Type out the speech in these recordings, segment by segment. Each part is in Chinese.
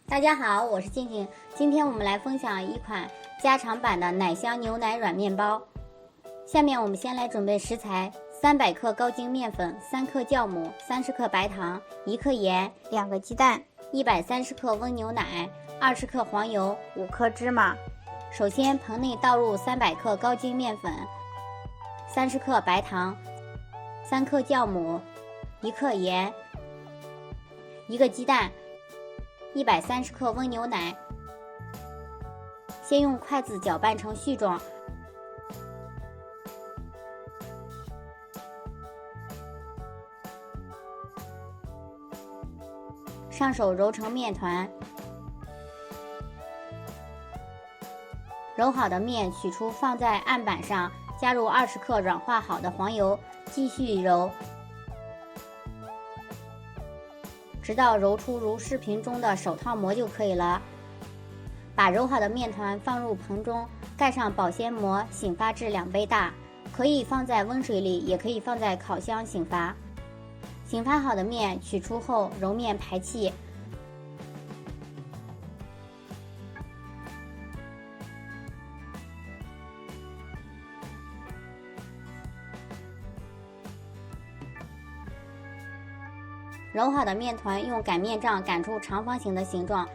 大家好，我是静静。今天我们来分享一款加长版的奶香牛奶软面包。下面我们先来准备食材：300克高筋面粉、3克酵母、30克白糖、1克盐、2个鸡蛋、130克温牛奶、20克黄油、5克芝麻。首先，盆内倒入300克高筋面粉、30克白糖、3克酵母、1克盐、1个鸡蛋、130克温牛奶。先用筷子搅拌成絮状，上手揉成面团。揉好的面取出放在案板上，加入20克软化好的黄油，继续揉，直到揉出如视频中的手套膜就可以了。把揉好的面团放入盆中，盖上保鲜膜，醒发至2杯大，可以放在温水里，也可以放在烤箱醒发。醒发好的面取出后，揉面排气。揉好的面团用擀面杖擀出长方形的形状，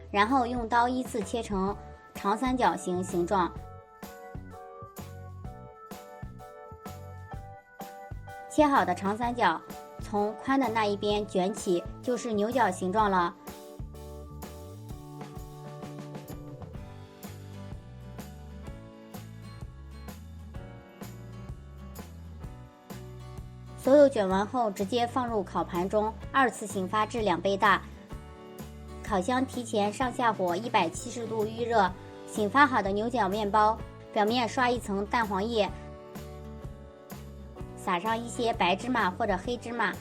然后用刀依次切成长三角形形状。切好的长三角从宽的那一边卷起，就是牛角形状了。所有卷完后，直接放入烤盘中，二次醒发至2杯大。烤箱提前上下火170度预热。醒发好的牛角面包，表面刷一层蛋黄液，撒上一些白芝麻或者黑芝麻。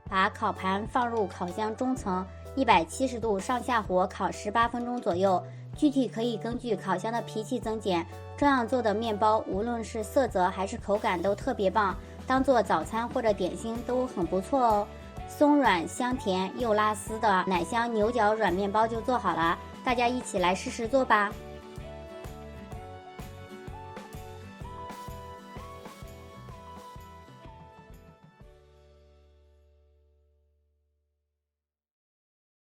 把烤盘放入烤箱中层，170度上下火烤18分钟左右。具体可以根据烤箱的脾气增减。这样做的面包无论是色泽还是口感都特别棒，当做早餐或者点心都很不错哦。松软香甜又拉丝的奶香牛角软面包就做好了，大家一起来试试做吧。